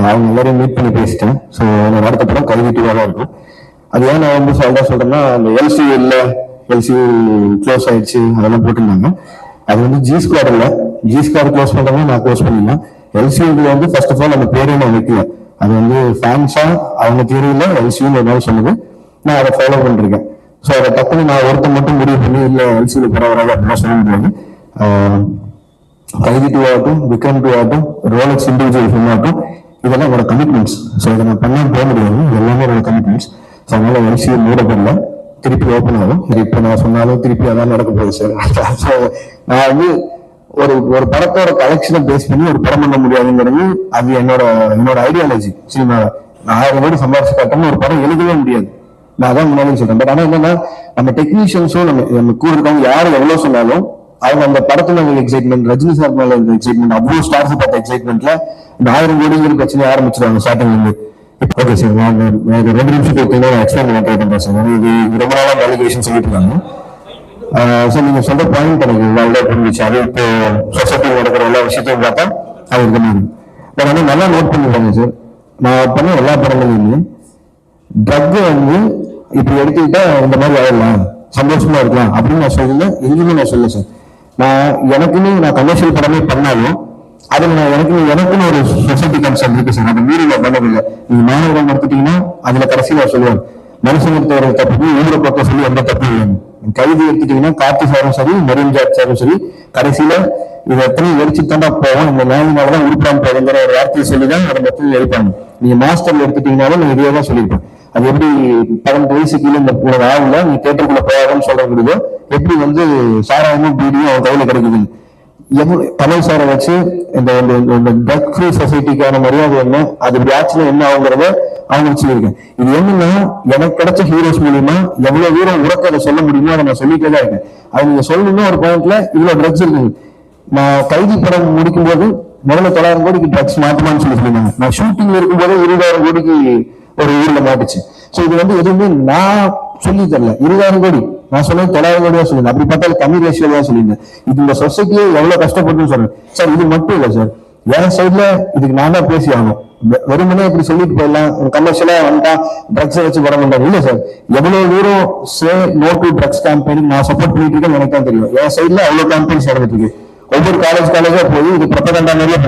அவங்க எல்லாரையும் மீட் பண்ணி பேசிட்டேன். ஸோ என்னோட அடுத்த படம் கைவிட்டுவாக தான் இருக்கும். அது ஏன் நான் வந்து சொல்றேன்னா, அந்த எல்சியூ இல்லை, எல்சியூ க்ளோஸ் ஆயிடுச்சு அதெல்லாம் போட்டிருந்தாங்க. அது வந்து ஜி ஸ்குவாட் இல்லை, ஜி ஸ்குவாட் க்ளோஸ் பண்றவங்க நான் க்ளோஸ் பண்ணிடலாம். எல்சியூல வந்து ஃபர்ஸ்ட் ஆஃப் ஆல் அந்த பேரே நான் வைக்கல. அது வந்து ஃபேன்ஸா அவங்க தியரியில எல்சியூன்னு ஒரு நாள் சொன்னது, நான் அதை ஃபாலோ பண்ணிருக்கேன். ஸோ அதை டக்குனு நான் ஒருத்தர் மட்டும் முடிவு பண்ணி இல்லை எல்சியூல பரவாயில்ல அப்படின்னா சொல்ல முடியாது. கைதி டூ ஆகட்டும், விக்ரம் டூ ஆகட்டும், ரோலக்ஸ் இண்டிவிஜுவல் ஃபிலிம் ஆகட்டும், இதெல்லாம் என்னோட கமிட்மெண்ட்ஸ். ஸோ இதை நான் பண்ணாமல் போக முடியாது, எல்லாமே என்னோட கமிட்மெண்ட்ஸ். ஸோ அதனால எல்சியூ மூடப்படல, திருப்பி ஓப்பன் ஆகும். இது இப்போ நான் சொன்னாலும் திருப்பி அதான் நடக்க போகுது சார். ஸோ நான் வந்து ஒரு ஒரு படத்தோட கலெக்ஷனை பேஸ் பண்ணி ஒரு படம் பண்ண முடியாதுங்கிறது அது என்னோட ஐடியாலஜி. சினிமா 1000 கோடி சம்பாரிச்சு காட்டணும் ஒரு படம் எழுதவே முடியாது. நான் அதான் முன்னாடி சொல்றேன். பட் ஆனால் என்னன்னா, நம்ம டெக்னீஷியன்ஸும் நம்ம கூட இருக்கவங்க யாரும் எவ்வளவு சொன்னாலும் அவங்க அந்த படத்துல எக்ஸைட்மெண்ட், ரஜினி சார் மேல இருந்த எக்ஸைட்மெண்ட், அவ்வளவு ஸ்டார்ஸ் பார்த்த எக்ஸைட்மெண்ட்ல இந்த 1000 கோடிங்கிற பிரச்சனை ஆரம்பிச்சிருவாங்க ஸ்டார்டிங் வந்து. ஓகே சார், நான் 2 நிமிஷம் கொடுத்தீங்கன்னா நான் எக்ஸ்பிளைன் பண்ண ட்ரை பண்றேன் சார். இது ரொம்ப நாளா வேலிடேஷன் சொல்லிட்டு இருக்காங்க. சார் நீங்க சொல்ற பாயிண்ட் எனக்கு நல்லா புரிஞ்சிச்சு. அது இப்போ சொசைட்டி நடக்கிற எல்லா விஷயத்தையும் பார்த்தா அது இருக்க முடியும். பட் வந்து நல்லா நோட் பண்ணிருக்காங்க சார். நான் பண்ண எல்லா படங்களையுமே ட்ரக் வந்து இப்படி எடுத்துக்கிட்டா இந்த மாதிரி ஆயிடலாம், சந்தோஷமா இருக்கலாம் அப்படின்னு நான் சொல்லல, எங்கேயுமே நான் சொல்லல சார். நான் கமர்ஷியல் படமே பண்ணாலும் அதுல நான் எனக்குன்னு ஒரு சொசைட்டி கன்சர்ன் இருக்கு சார். அதை மீறி நான் பண்ணதில்லை. நீங்க மாணவர்கள் எடுத்துட்டீங்கன்னா அதுல கடைசியில் நான் சொல்லுவேன், மனுஷனுக்கு ஒரு தப்பு ஊரை பக்கம் சொல்லி எந்த தப்பு இல்லை. கைதி எடுத்துட்டீங்கன்னா கார்த்தி சாரும் சரி, மரியன்ஜாட் சாரும் சரி, கடைசியில இதை எத்தனை எரிச்சு தாண்டா போவோம், இந்த நாளினாலதான் உருப்பான் போகுங்கிற ஒரு வார்த்தையை சொல்லிதான் அதை மொத்தம் எரிப்பாங்க. நீங்க மாஸ்டர்ல எடுத்துட்டீங்கன்னாலும் நீங்க இதே தான் சொல்லியிருப்பேன். அது எப்படி 18 வயசு கீழே இந்த ஆகுல நீ தேட்டருக்குள்ள போகாதன்னு சொல்ல முடியுதோ, எப்படி வந்து சாராயமும் பீடியும் அவன் கையில கிடைக்குது. தமிழ் சாரை வச்சு இந்த ட்ரக் ஃப்ரீ சொசைட்டிக்கான மரியாதை என்ன, அது இப்படி ஆச்சுன்னா என்ன ஆகுங்கிறத அவங்க சொல்லியிருக்கேன். இது என்னன்னா, எனக்கு கிடைச்ச ஹீரோஸ் மூலியமா எவ்வளவு தூரம் உறக்க அதை சொல்ல முடியுமோ அதை நான் சொல்லிட்டே தான் இருக்கேன். அது நீங்க சொல்லணும்னா ஒரு பாயிண்ட்ல இவ்வளவு ட்ரக்ஸ் இருக்குது. நான் கைதி படம் முடிக்கும் போது முதல்ல 900 கோடிக்கு ட்ரக்ஸ் மாட்டுமான்னு சொல்லியிருந்தாங்க. நான் ஷூட்டிங் இருக்கும்போது 20,000 கோடிக்கு ஒரு ஊர்ல மாட்டுச்சு. ஸோ இது வந்து எதுவுமே நான் சொல்லி தரல. 20,000 கோடி நான் சொன்னது 900 கோடியா சொல்லியிருந்தேன். அப்படி பார்த்தாலும் கம்மி ரேஷியோ தான் சொல்லியிருந்தேன். இது இந்த சொசைட்டியை எவ்வளவு கஷ்டப்பட்டுன்னு சொல்றேன் சார். இது மட்டும் இல்லை சார், என் சைட்ல இதுக்கு நான் தான் பேசி ஆகணும். வெறுமனே இப்படி சொல்லிட்டு போயிடலாம், கமர்ஷியலா வந்துட்டா ட்ரக்ஸை வச்சு படம் பண்றாங்க இல்ல சார். எவ்வளவு தூரம் say no to drugs campaign நான் சப்போர்ட் பண்ணிட்டு இருக்கேன்னு எனக்கு தான் தெரியும். என் சைட்ல அவ்வளவு கேம்பெயின்ஸ் நடந்துட்டு இருக்கு. ஒவ்வொரு காலேஜா போய் இது ப்ரொபகண்டா மாதிரியே